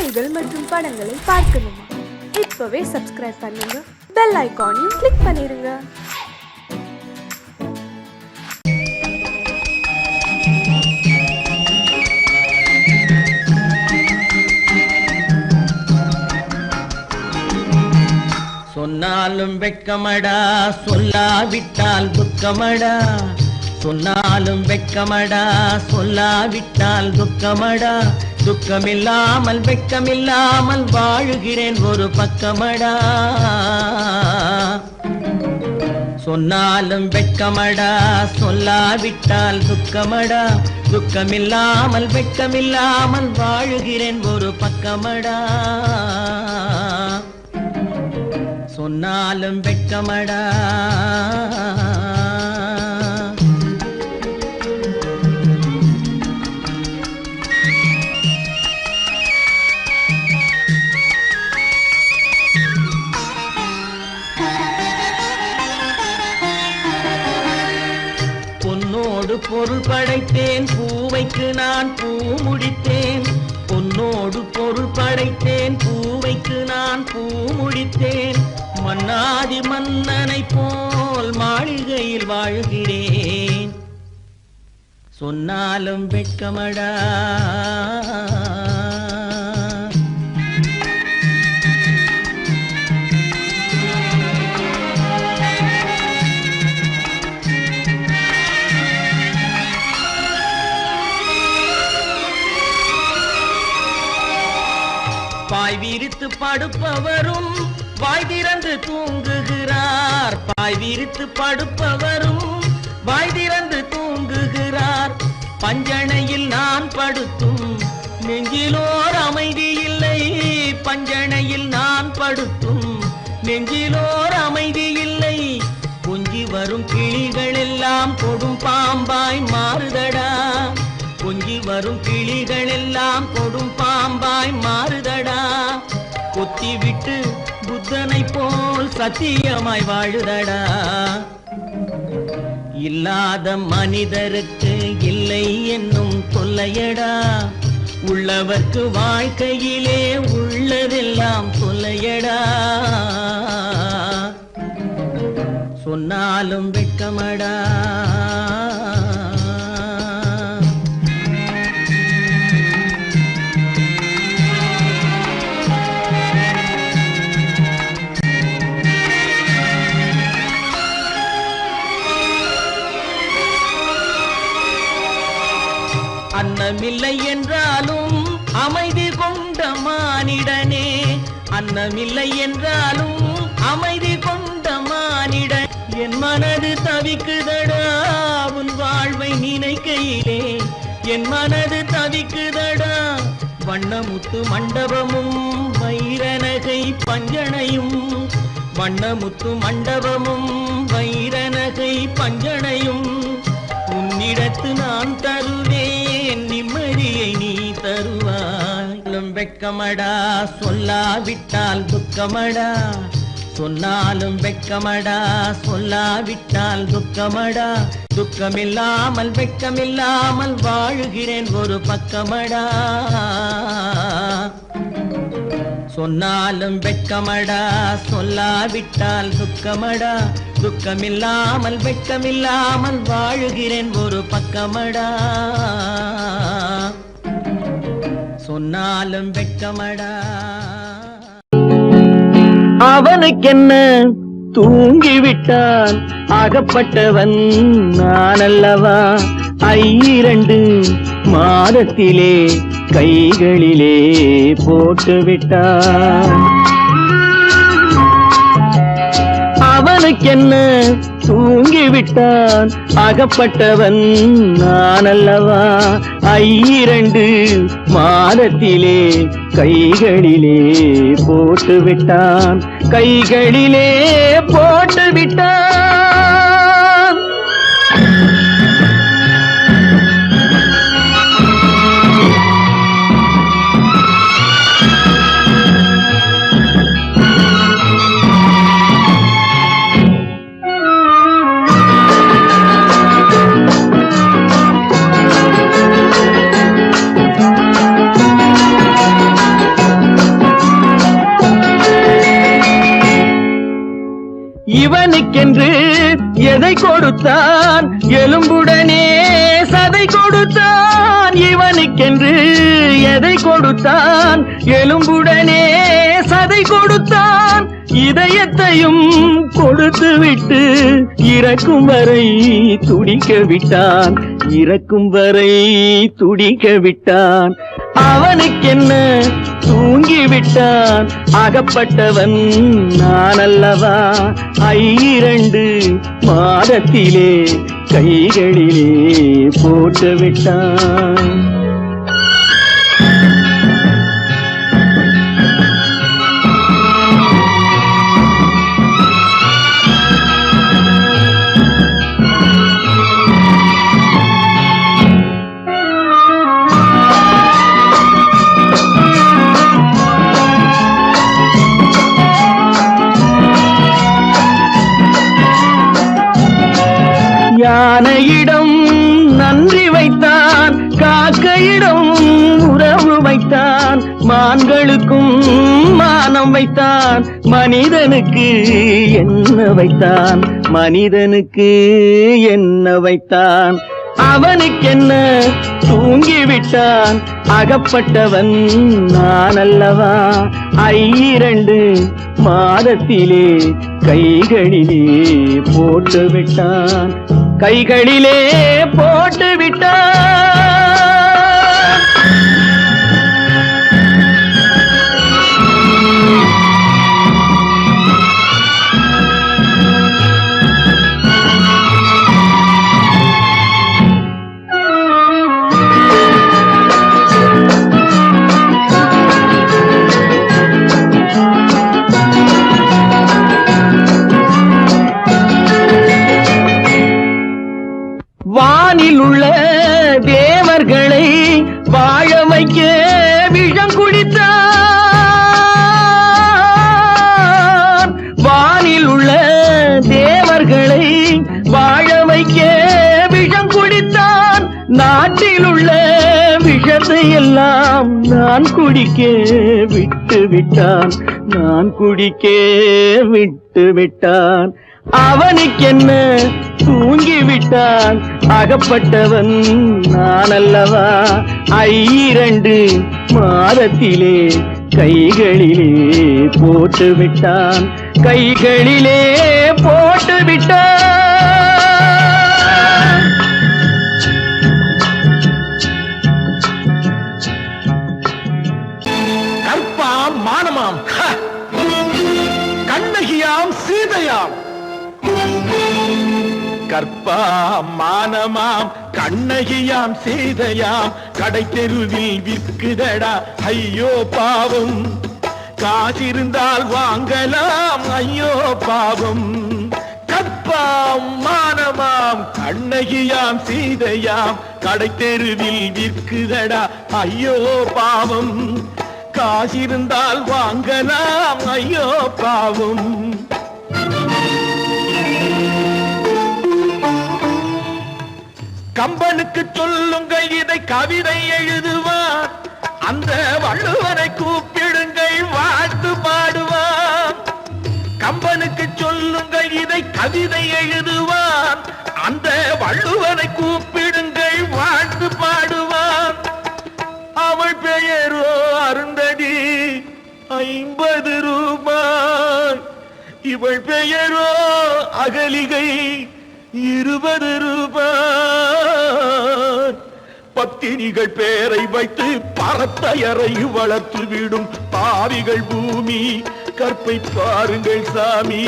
செய்திகள் மற்றும் படங்களை பார்க்கணுமா? இப்பவே சப்ஸ்கிரைப் பண்ணுங்க, பெல் ஐகானையும் கிளிக் பண்ணிருங்க. சொன்னாலும் வெட்கமடா, சொல்லாவிட்டால் துக்கமடா. சொன்னாலும் வெட்கமடா, சொல்லாவிட்டால் துக்கமடா. துக்கமில்லாமல் வெட்கமில்லாமல் வாழுகிறேன் ஒரு பக்கமடா. சொன்னாலும் வெட்கமடா, சொல்லாவிட்டால் துக்கமடா. துக்கமில்லாமல் வெட்கமில்லாமல் வாழுகிறேன் ஒரு பக்கமடா. சொன்னாலும் வெட்கமடா. பொன்னோடு பொருள் படைத்தேன், பூவைக்கு நான் பூ முடித்தேன். பொன்னோடு பொருள் படைத்தேன், பூவைக்கு நான் பூ முடித்தேன். மன்னாதி மன்னனை போல் மாளிகையில் வாழ்கிறேன். சொன்னாலும் வெட்கமடா. பாய் விரித்து படுப்பவரும் வாய் திறந்து தூங்குகிறார். பாய் விரித்து படுப்பவரும் வாய் திறந்து தூங்குகிறார். பஞ்சணையில் நான் படுத்தும் நெஞ்சிலோர் அமைதி இல்லை. பஞ்சணையில் நான் படுத்தும் நெஞ்சிலோர் அமைதி இல்லை. கொஞ்சி வரும் கிளிகள் எல்லாம் கொடும் பாம்பாய் மாறுதடா. கொஞ்சி வரும் கிளிகள் எல்லாம் கொடும் பாம்பாய் மாறுதடா. கொத்தி விட்டு புத்தனை போல் சத்தியமாய் வாழுதடா. இல்லாத மனிதருக்கு இல்லை என்னும் தொல்லையடா. உள்ளவர்க்கு வாழ்க்கையிலே உள்ளதெல்லாம் தொல்லையடா. சொன்னாலும் வெட்கமடா. அன்னமில்லை என்றாலும் அமைதி கொண்ட மானிடனே. அன்னமில்லை என்றாலும் அமைதி கொண்ட மானிடன். என் மனது தவிக்குதடா உன் வாழ்வை நினைக்கையிலே. என் மனது தவிக்குதடா. வண்ணமுத்து மண்டபமும் வைரநகை பஞ்சனையும். வண்ணமுத்து மண்டபமும் வைரநகை பஞ்சனையும். உன்னிடத்து நான் தருவேன், நிம்மதியை நீ தருவாய். வெட்கமடா, சொல்லாவிட்டால் துக்கமடா. சொன்னாலும் வெட்கமடா, சொல்லாவிட்டால் துக்கமடா. துக்கமில்லாமல் வெட்கமில்லாமல் வாழுகிறேன் ஒரு பக்கமடா. சொன்னாலும் வெட்கமடா, சொல்லாவிட்டால் துக்கமடா. துக்கமில்லாமல் வெட்கமில்லாமல் வாழுகிறேன் ஒரு பக்கமடா. சொன்னாலும் வெட்கமடா. அவனுக்கென்ன தூங்கிவிட்டான், அகப்பட்டவன் நான் அல்லவா. 2 மாதத்திலே கைகளிலே போட்டுவிட்டான். அவனுக்கென்ன தூங்கிவிட்டான், அகப்பட்டவன் நான் அல்லவா. 2 மாதத்திலே கைகளிலே போட்டுவிட்டான். கைகளிலே போட்டுவிட்டான். இவனுக்கென்று எதை கொடுத்தான் எலும்புடனே சதை கொடுத்தான் இவனுக்கென்று எதை கொடுத்தான் எலும்புடனே சதை கொடுத்தான் இதயத்தையும் கொடுத்து விட்டு இறக்கும் வரை துடிக்க விட்டான் இறக்கும் வரை துடிக்க விட்டான் அவனுக்கென்ன தூங்கிவிட்டான் அகப்பட்டவன் நான் அல்லவா 2 மாதத்திலே கைகளிலே போட்டு விட்டான் யானையிடம் நன்றி வைத்தான் காக்கையிடம் உறவு வைத்தான் மான்களுக்கும் மானம் வைத்தான் மனிதனுக்கு என்ன வைத்தான் மனிதனுக்கு என்ன வைத்தான் அவனுக்கென்ன தூங்கிவிட்டான் அகப்பட்டவன் நான் அல்லவா 2 மாதத்திலே கைகளிலே போட்டு விட்டான் கைகளிலே போட்டு விட்டான் வானில் உள்ள தேவர்களை வாழ வைக்க விஷம் குடித்தான் வானில் உள்ள தேவர்களை வாழ வைக்க விஷம் குடித்தான் நாட்டில் உள்ள விஷத்தை எல்லாம் நான் குடிக்க விட்டு விட்டான் நான் குடிக்க விட்டு விட்டான் அவனுக்கென்ன தூங்கிவிட்டான் அகப்பட்டவன் நான் அல்லவா 2 மாதத்திலே கைகளிலே போட்டு விட்டான் கைகளிலே போட்டு விட்டான் கற்பாம் மானமாம் கண்ணகியாம் சீதையாம் கற்பாம் மானமாம் கண்ணகியாம் சீதையாம் கடை தெருவில் விற்குதடா ஐயோ பாவம் காசிருந்தால் வாங்கலாம் ஐயோ பாவம் கற்பாம் மானமாம் கண்ணகியாம் சீதையாம் கடை தெருவில் விற்குதடா ஐயோ பாவம் காசிருந்தால் வாங்கலாம் ஐயோ பாவம் கம்பனுக்கு சொல்லுங்கள் இதை கவிதை எழுதுவான் அந்த வள்ளுவனை கூப்பிடுங்கள் வாழ்த்து பாடுவான் கம்பனுக்கு சொல்லுங்கள் இதை கவிதை எழுதுவான் அந்த வள்ளுவனை கூப்பிடுங்கள் வாழ்த்து பாடுவான் அவள் பெயரோ அருந்ததி 50 ரூபாய் இவள் பெயரோ அகலிகை 20 ரூபாய் பத்தினிகள் பேரை வைத்து பரத்தையறை வளர்த்து விடும் பாவிகள் பூமி கற்பை பாருங்கள் சாமி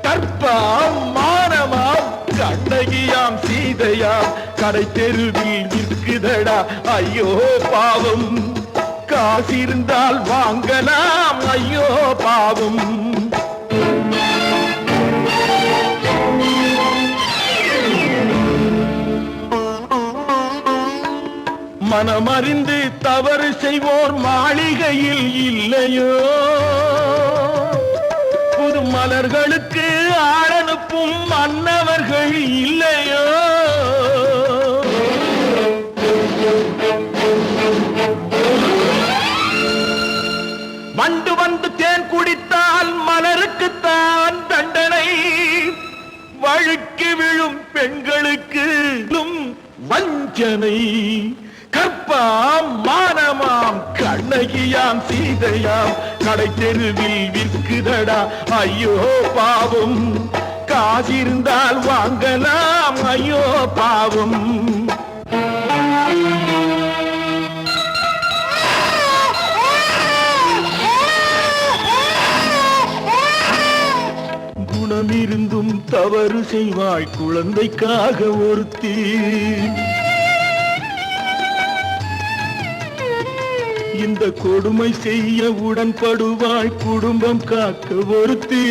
கற்பாம் மானமாம் கண்ணகியாம் சீதையாம் கடை தெருவில் விற்குதடா ஐயோ பாவம் காசிருந்தால் வாங்கலாம் ஐயோ பாவம் மனமறிந்து தவறு செய்வோர் மாளிகையில் இல்லையோ புது மலர்களுக்கு ஆளனுப்பும் மன்னவர்கள் இல்லையோ வண்டு வந்து தேன் குடித்தால் மலருக்குத்தான் தண்டனை வழுக்கி விழும் பெண்களுக்கு வஞ்சனை கற்பாம் மானமாம் கண்ணகியாம் சீதையாம் கடை தெருவில் விற்குதடா ஐயோ பாவம் காசிருந்தால் வாங்கலாம் ஐயோ பாவம் குணமிருந்தும் தவறு செய்வாய் குழந்தைக்காக ஒருத்தி இந்த கொடுமை செய்ய உடன்படுவாய் குடும்பம் காக்க ஒருத்தி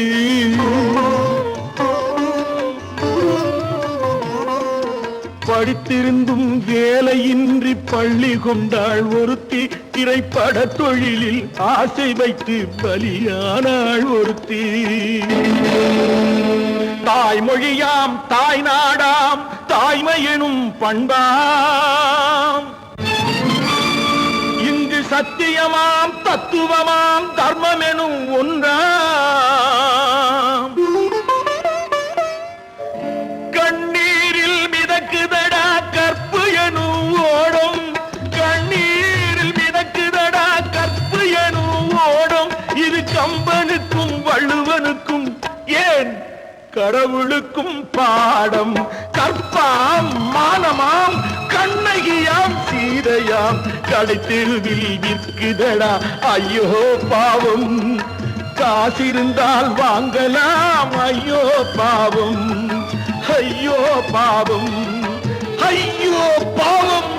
படித்திருந்தும் வேலையின்றி பள்ளி கொண்டாள் ஒருத்தி திரைப்பட தொழிலில் ஆசை வைத்து பலியானாள் ஒருத்தி தாய்மொழியாம் தாய் நாடாம் தாய்மையெனும் பண்பாம் இங்கு சத்தியமாம் தத்துவமாம் தர்மமெனும் ஒன்றாம் கண்ணீரில் மிதக்குதடா கற்பு எனும் ஓடும் கண்ணீரில் மிதக்குதடா கற்பு எனும் ஓடும் இது கம்பனுக்கும் வள்ளுவனுக்கும் ஏன் கடவுளுக்கும் பாடம் கற்பாம் மானமாம் கண்ணகியாம் சீதையாம் கடை தெருவில் விற்குதடா ஐயோ பாவம் காசிருந்தால் வாங்கலாம் ஐயோ பாவம் ஐயோ பாவம் ஐயோ பாவம்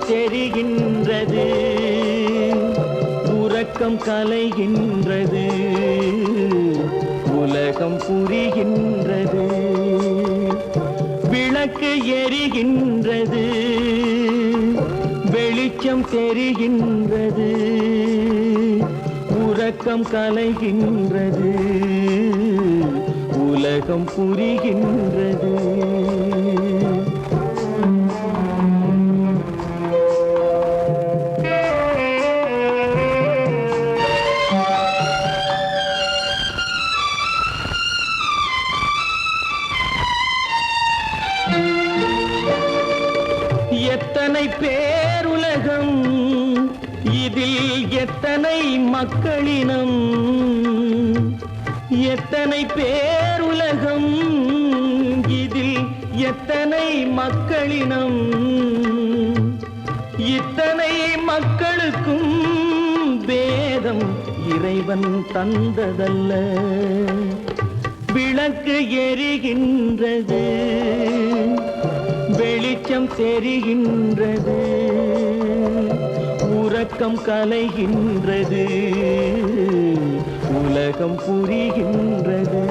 தெரிகின்றது உறக்கம் கலைகின்றது உலகம் புரிகின்றது விளக்கு எரிகின்றது வெளிச்சம் தெரிகின்றது உறக்கம் கலைகின்றது உலகம் புரிகின்றது எத்தனை பேருலகம் இதில் எத்தனை மக்களினம் எத்தனை பேருலகம் இதில் எத்தனை மக்களினம் இத்தனை மக்களுக்கும் வேதம் இறைவன் தந்ததல்ல விளக்கு எரிகின்றது வெளிச்சம் தெரிகின்றது உறக்கம் கலைகின்றது உலகம் புரிகின்றது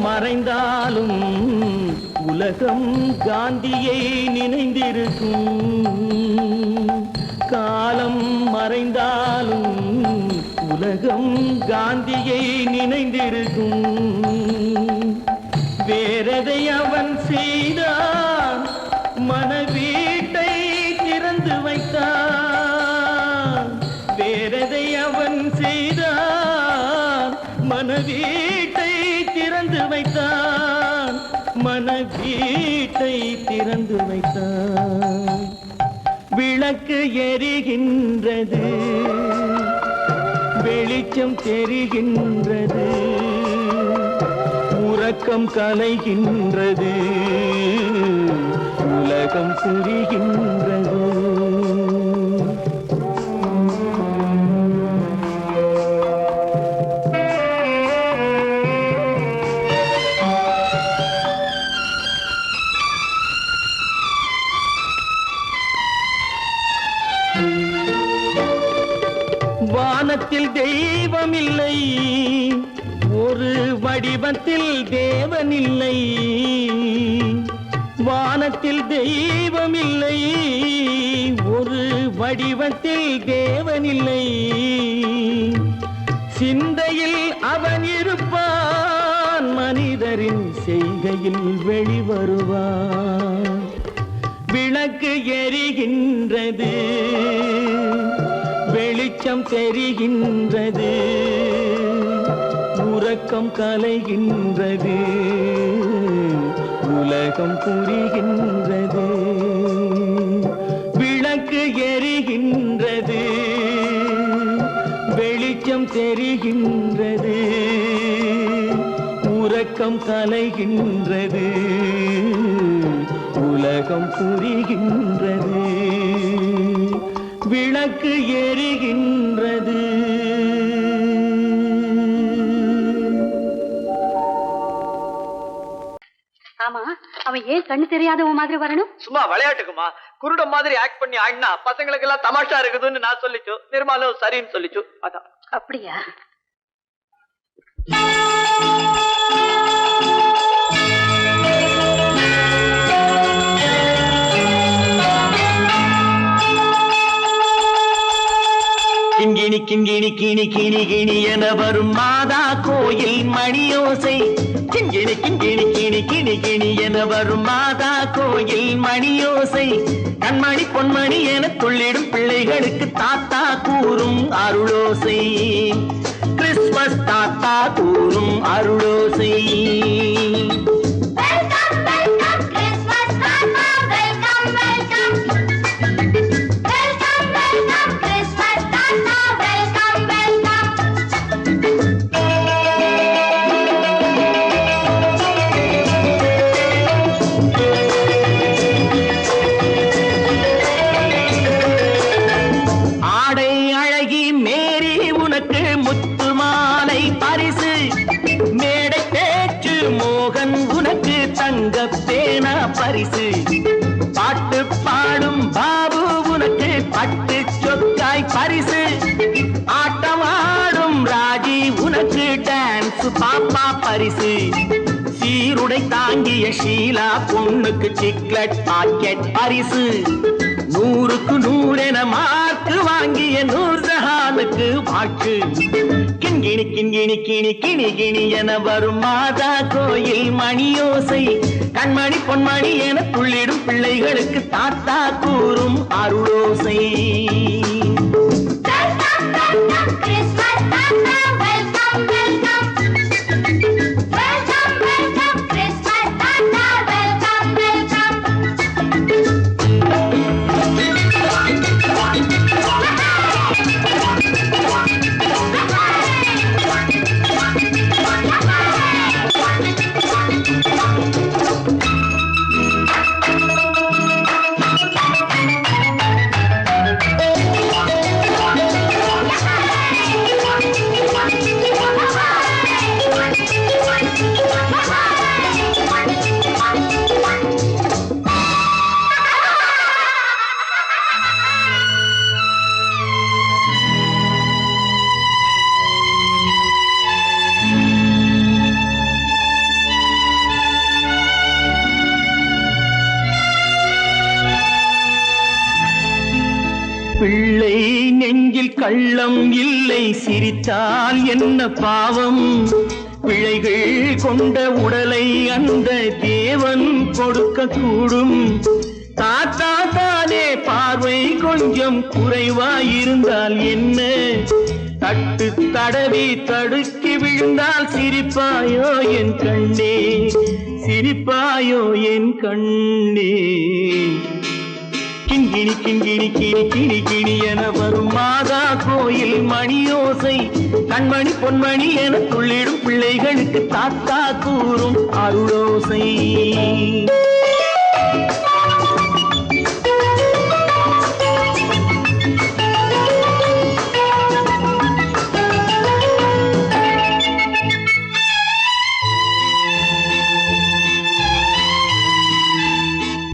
மறைந்தாலும் உலகம் காந்தியை நினைந்திருக்கும் காலம் மறைந்தாலும் உலகம் காந்தியை நினைந்திருக்கும் வேறதை அவன் செய்தான் மனவீட்டை திறந்து வைத்தான் வேறதை அவன் செய்தான் மனவீட்டை திறந்து வைத்தான் மனவீட்டை திறந்து வைத்தான் விளக்கு எரிகின்றது வெளிச்சம் தெரிகின்றது உறக்கம் கலைகின்றது உலகம் புரிகின்றது வானத்தில் தெய்வம் இல்லை, ஒரு வடிவத்தில் தேவன் இல்லை. வானத்தில் தெய்வம் இல்லை, ஒரு வடிவத்தில் தேவன் இல்லை. சிந்தையில் அவன் இருப்பான், மனிதரின் செய்கையில் வெளிவருவான். விளக்கு எரிகின்றது, வெளிச்சம் தெரிகின்றது, உறக்கம் கலைகின்றது, உலகம் புரிகின்றது. விளக்கு எரிகின்றது, வெளிச்சம் தெரிகின்றது, உறக்கம் கலைகின்றது, உலகம் புரிகின்றது. விளக்கு எரிகின்றது. ஆமா, அவன் ஏன் கண்ணு தெரியாதவன் மாதிரி வரணும்? சும்மா விளையாட்டுக்குமா, குருட மாதிரி ஆக்ட் பண்ணி ஆடினா பசங்களுக்கு எல்லாம் தமாஷா இருக்குதுன்னு நான் சொல்லிச்சு, நிர்மலும் சரின்னு சொல்லிச்சு. அதான். அப்படியா? கிண்கிணி கிண்கிணி கிணி கிணி கிணி என வரும் மாதா கோயில் மணியோசை. கிண்கிணி கிண்கிணி கிணி கிணி கிணி என வரும் மாதா கோயில் மணியோசை. கண்மணி பொன்மணி என துள்ளிடும் பிள்ளைகளுக்கு தாத்தா கூறும் அருளோசை. கிறிஸ்துமஸ் தாத்தா கூறும் அருளோசை. பரிசு பாட்டு பாடும் பாபு உனக்கு பட்டு சொக்காய் பரிசு. ஆட்டமாடும் ராஜி உனக்கு டான்ஸ் பாப்பா பரிசு. சீருடை தாங்கிய ஷீலா பொண்ணுக்கு சிக்லெட் பாக்கெட் பரிசு. 100க்கு 100 என மார்க்கு வாங்கிய நூர்ஜஹானுக்கு வாழ்த்து. கிண்கிணி கிண்கிணி கிணி கிணி கிணி என வரும் மாதா கோயில் மணியோசை. கண்மணி பொன்மணி என துள்ளிடும் பிள்ளைகளுக்கு தாத்தா கூறும் அருளோசை. பிள்ளை நெஞ்சில் கள்ளம் இல்லை, சிரித்தால் என்ன பாவம். பிழைகள் கொண்ட உடலை அந்த தேவன் கொடுக்க கூடும். தாத்தா தானே பார்வை கொஞ்சம் குறைவாயிருந்தால் என்ன? தட்டு தடவி தடுக்கி விழுந்தால் சிரிப்பாயோ என் கண்ணே, சிரிப்பாயோ என் கண்ணே. கிண்கிணி கிண்கிணி கிணி கிணி கிணி என வரும் மாதா கோயில் மணியோசை. கண்மணி பொன்மணி என துள்ளிடும் பிள்ளைகளுக்கு தாத்தா கூறும் அருளோசை.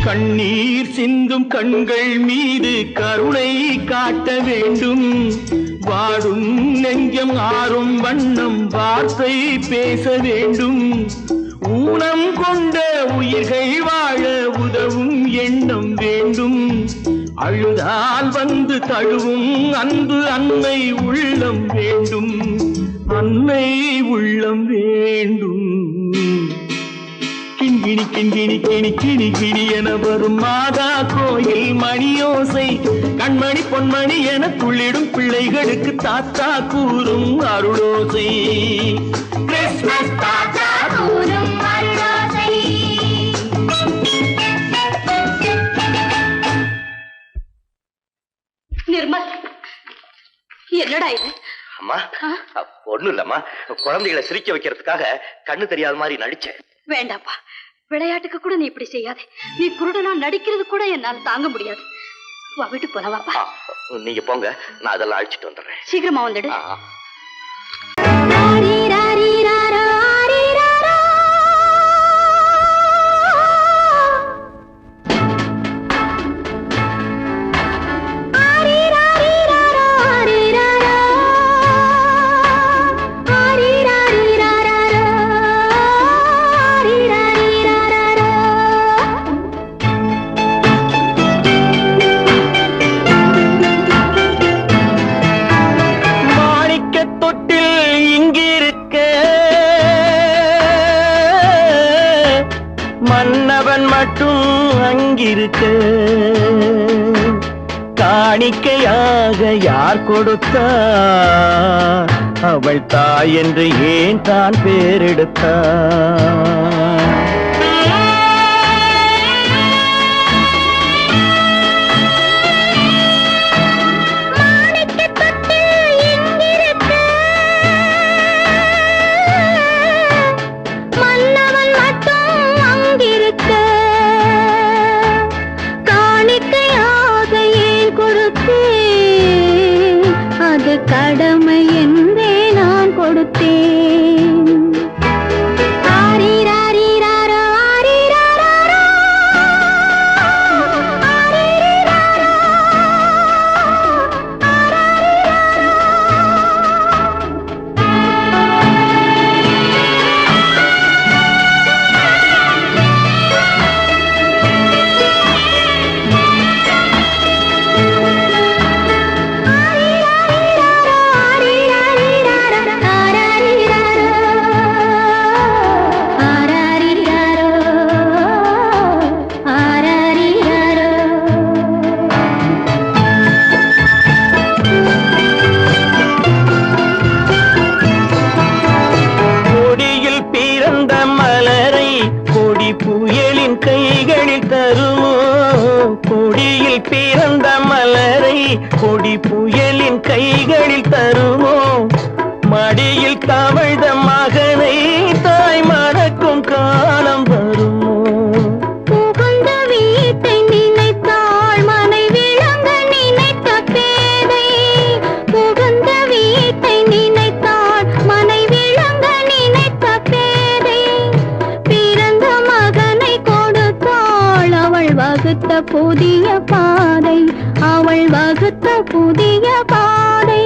கண்ணீர் சிந்தும் கண்கள் மீது கருணை காட்ட வேண்டும். வாடும் நெஞ்சம் ஆறும் வண்ணம் வார்த்தை பேச வேண்டும். ஊனம் கொண்ட உயிர்கள் வாழ உதவும் எண்ணம் வேண்டும். அழுதால் வந்து தழுவும் அன்பு அன்னை உள்ளம் வேண்டும். அன்னை உள்ளம் வேண்டும். கிண்கிணி கிண்கிணி கிணி கிணி கிணி என வரும் மாதா கோயில் மணியோசை. கண்மணி பொன்மணி என துள்ளிடும் பிள்ளைகளுக்கு தாத்தா கூறும் அருளோசை. கிறிஸ்மஸ் தாத்தா கூறும் அருளோசை. நிர்மல், என்னடா இது? அம்மா ஒண்ணும் இல்லம்மா, குழந்தைகளை சிரிக்க வைக்கிறதுக்காக கண்ணு தெரியாத மாதிரி நடிச்சேன். வேண்டாப்பா, விளையாட்டுக்கு கூட நீ இப்படி செய்யாதே. நீ குருடனா நடிக்கிறது கூட என்னால தாங்க முடியாது. வா, வீட்டு போலவாப்பா. நீங்க போங்க, நான் அதெல்லாம் அழிச்சிட்டு வந்துடுறேன். சீக்கிரமா வந்துடு. மன்னவன் மட்டும் அங்கிருக்க காணிக்கையாக யார் கொடுத்தா? அவள் தாய் என்று ஏன் தான் பேரெடுத்தா? கடமை என்றே நான் கொடுத்தேன். புயலின் கைகளில் தருமோ? கொடியில் பிறந்த மலரை கொடி புயலின் கைகளில் தருமோ? மடியில் தவழ்ந்த மகனை தாய் மறக்கும் காலம் வருமோ? புகுந்த வீட்டை நினைத்தாள் மனை விளங்க நினைத்த பேதை. புகுந்த வீட்டை நினைத்தாள் மனை விளங்க நினைத்த பேதை. பிறந்த மகனை கொடுத்தாள் அவள் வகுத்த புதிய பாதை. அவள் வகுத்த புதிய பாதை.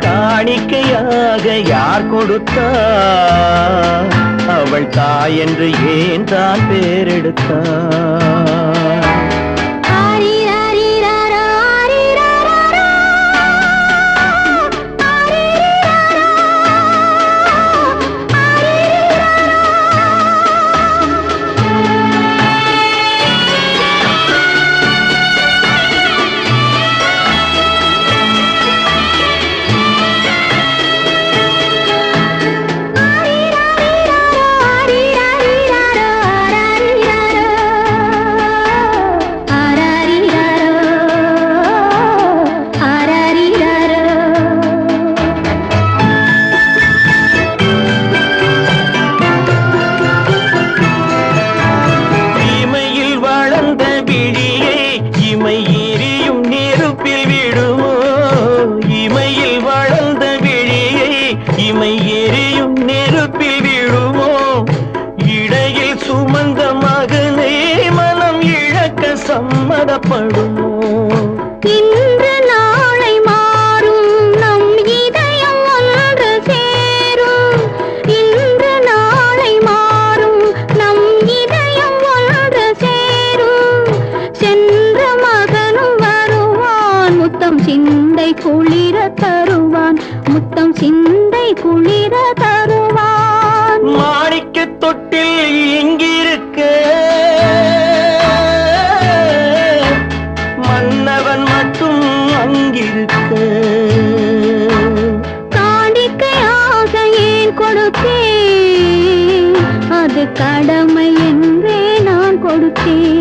காணிக்கையாக யார் கொடுத்தா? அவள் தாய் என்று ஏன் தான் பேரெடுத்தா? புறப்படுமோ? இன்று நாளை மாறும் நம் இதயம் ஒன்று சேரும். இன்று நாளை மாறும் நம் இதயம் ஒன்று சேரும். சென்ற மகனும் வருவான், முத்தம் சிந்தை குளிர தருவான், முத்தம் சிந்தை குளிர தருவான். மாணிக்க தொட்டில் இங்கிருக்க, மன்னவன் மட்டும் அங்கிருக்க. காணிக்கையாக ஏன் கொடுத்தேன், அது கடமை என்றே நான் கொடுத்தேன்.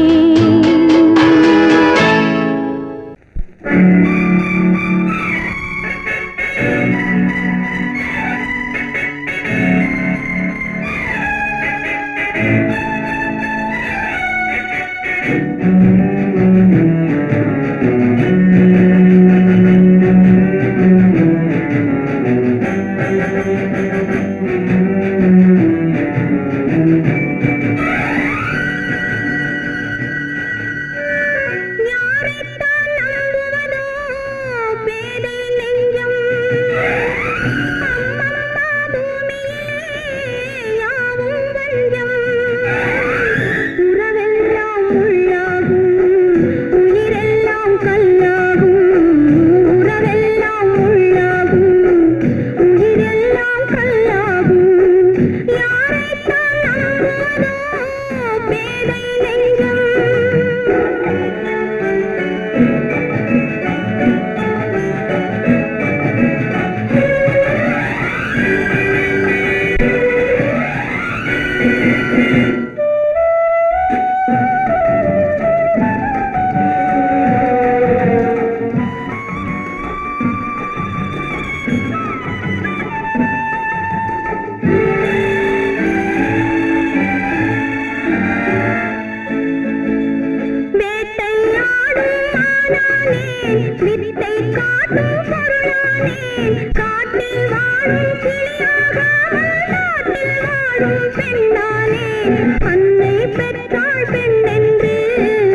வித்தை காட்டும் பொருளானேன், காட்டில் வாழும் கிளியாகாமல் நாட்டில் வாழும் பெண்ணானேன். அன்னை பெற்றாள் பெண் என்று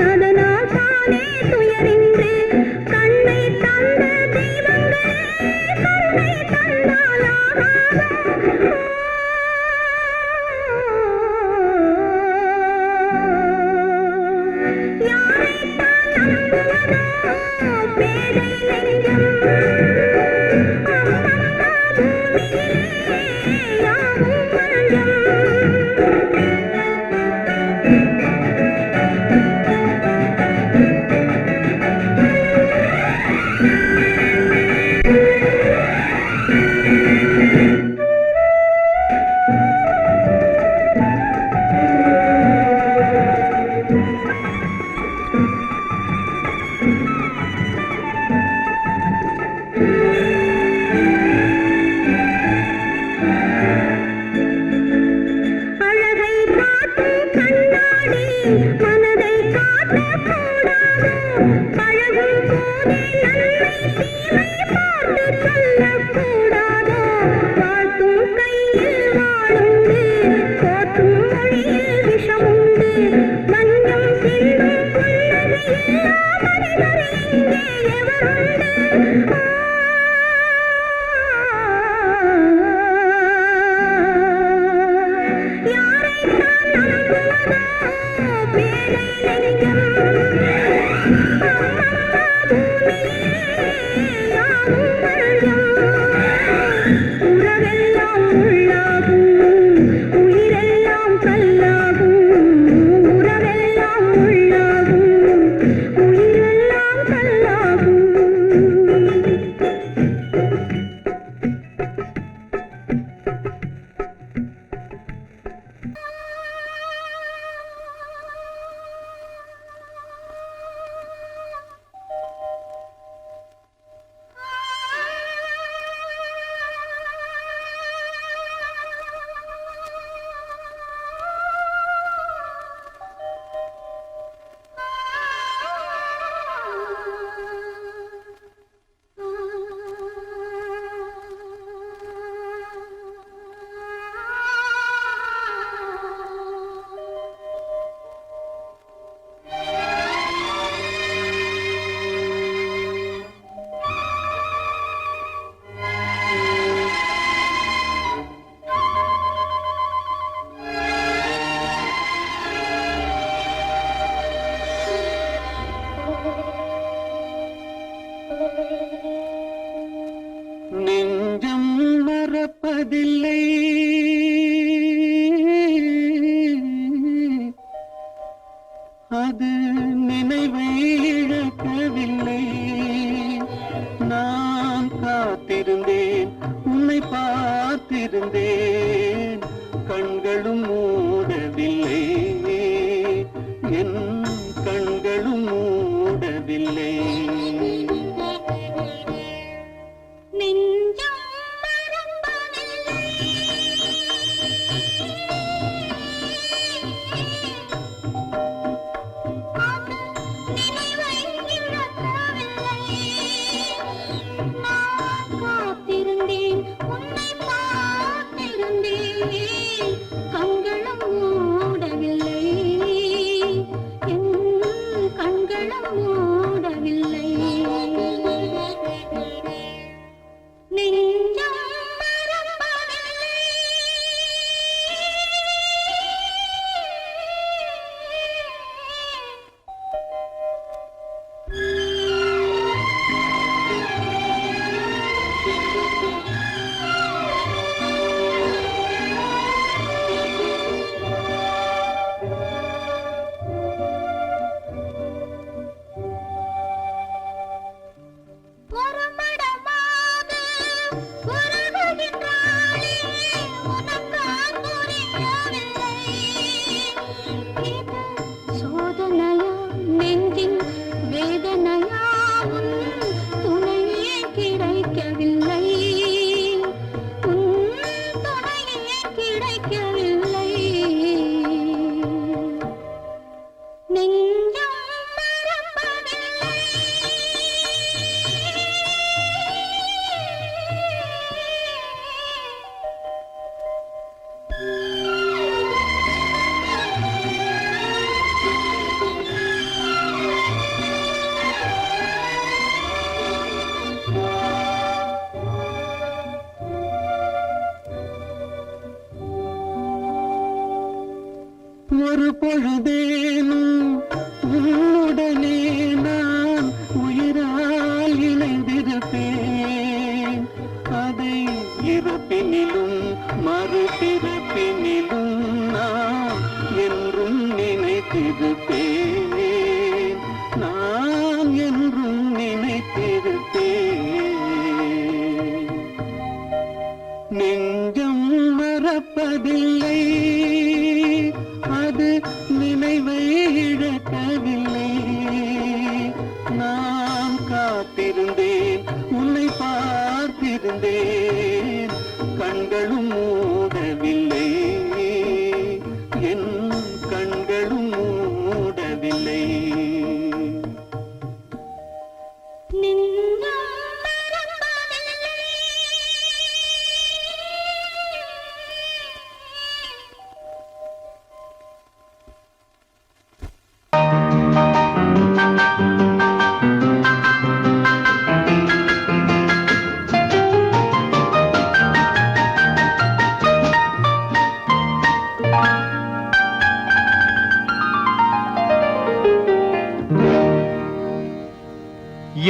அதனால் தானே துயரின்று, கண்ணை தந்த தெய்வங்களே கருணை தந்தாலாகாதோ. யாரைத்தான் நம்புவதோ பேதை நெஞ்சம், அம்மம்மா பூமியிலே யாவும் மஞ்சம். மறப்பதில்லை, அது நினைவை இழக்கவில்லை. நான் காத்திருந்தேன், உன்னை பார்த்திருந்தேன், கண்களும் மூடவில்லை, என் கண்களும் மூடவில்லை. ஒரு பொழுதேனும் உன்னுடனே நான் உயிரால் இணைந்திருப்பேன். அதை இறப்பினிலும் மறுபிறப்பினிலும் நான் என்றும் நினைத்திருப்பேன், நான் என்றும் நினைத்திருப்பேன். நெஞ்சம் மறப்பதில்லை, அது நினைவை இழக்கவில்லை. நான் காத்திருந்தேன், உன்னை பார்த்திருந்தேன், கண்களும் மூடவில்லை, என் கண்களும் மூடவில்லை.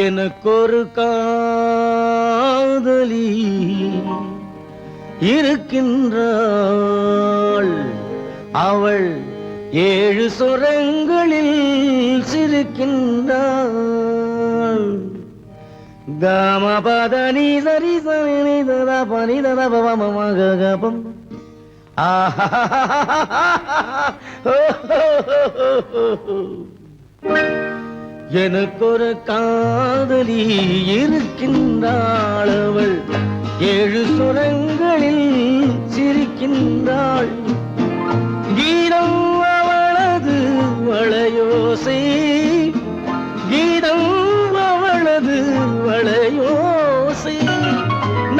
எனக்கொரு காதலி இருக்கின்றாள், அவள் 7 சுரங்களில் சிரிக்கின்றாள். காமபதனி சரி சரி ததா பனி ததா பவமகபம். எனக்கொரு காதலி இருக்கின்றாள், அவள் 7 சுரங்களில் சிரிக்கின்றாள். கீதம் அவளது வளையோசை, கீதம் அவளது வளையோசை,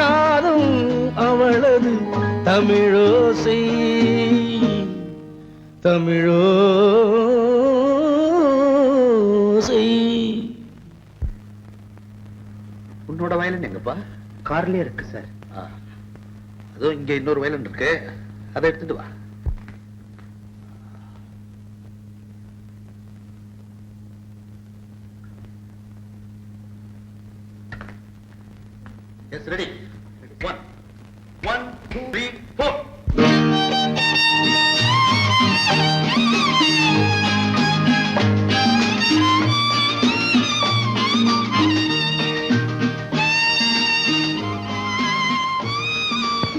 நாதம் அவளது தமிழோசை, தமிழோசை. உன்னோட வயலின் எங்கப்பா? கார்லயே இருக்கு சார். அதோ இங்க இன்னொரு வயலின் இருக்கு, அதை எடுத்துட்டு வா. S ready. 1 1 3, 4.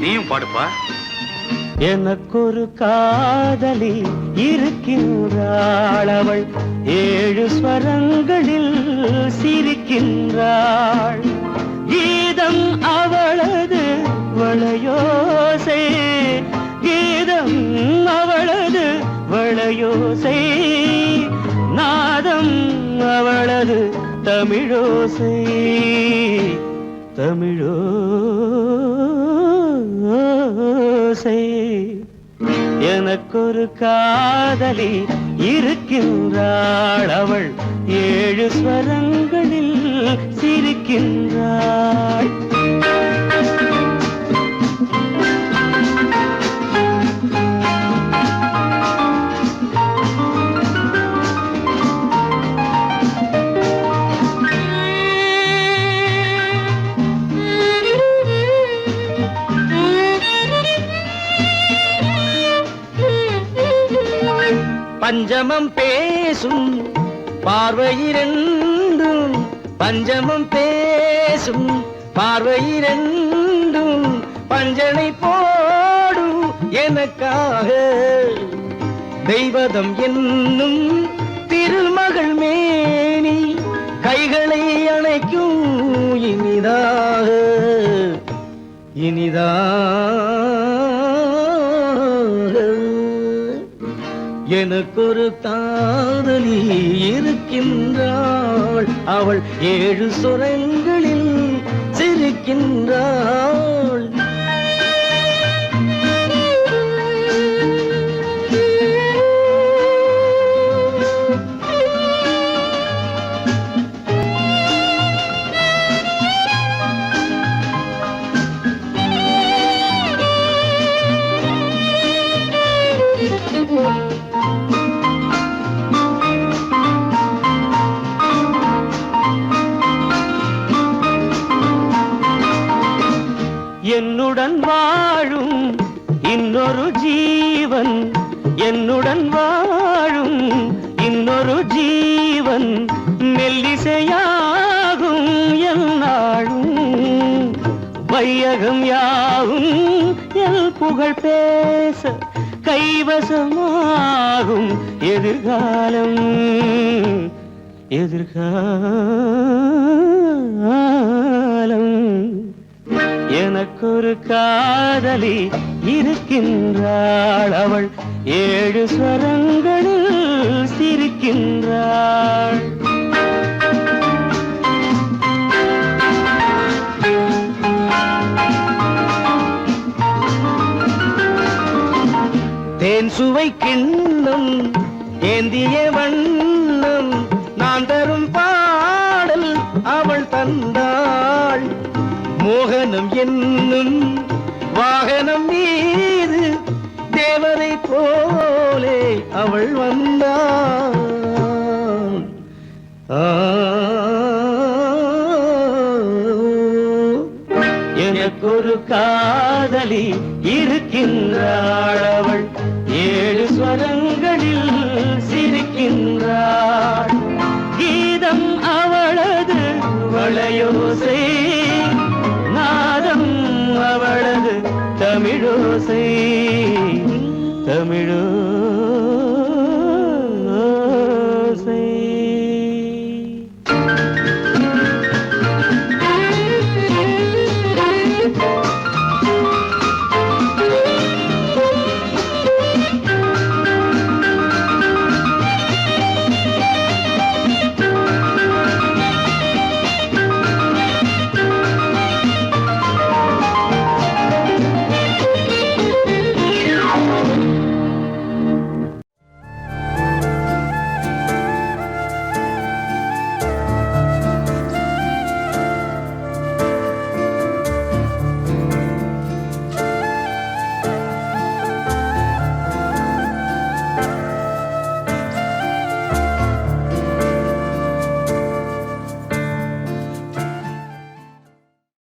நீயும் பாடுப்பா. எனக்கொரு காதலி இருக்கின்றாள், அவள் 7 ஸ்வரங்களில் சிரிக்கின்றாள். கீதம் அவளது வளையோசை, கீதம் அவளது வளையோசை, நாதம் அவளது தமிழோசை, தமிழோசை. எனக்கொரு காதலி இருக்கின்றாள், அவள் 7 ஸ்வரங்களில் சிரிக்கின்றாள். பஞ்சமம் பேசும் பார்வையிரண்டும், பஞ்சமம் பேசும் பார்வையிரண்டும் பஞ்சனை போடும் எனக்காக. தெய்வதம் என்னும் திருமகள் மேனி கைகளை அணைக்கும் இனிதாக, இனிதாக. எனக்கொரு காதலி இருக்கின்றாள், அவள் 7 சுரங்களில் சிரிக்கின்றாள். என்னுடன் வாழும் இன்னொரு ஜீவன், என்னுடன் வாழும் இன்னொரு ஜீவன் மெல்லிசையாகும் என்னாலும். வையகம் யாவும் எல் புகழ் பேச கைவசமாகும் எதிர்காலம், எதிர்காலம். எனக்கொரு காதலி இருக்கின்றாள், அவள் 7 ஸ்வரங்களில் சிரிக்கின்றாள். தேன் சுவை கிண்ணம் ஏந்திய வண்ணம் நான் தரும் பாடல் அவள் தந்தாள். மோகனம் என்னும் வாகனம் மீது தேவதை போலே அவள் வந்தாள். எனக்கொரு காதலி இருக்கின்றாள், அவள் 7 ஸ்வரங்களில் சிரிக்கின்றாள். கீதம் அவளது வளையோசை, நாதம் அவளது தமிழோசை, தமிழோ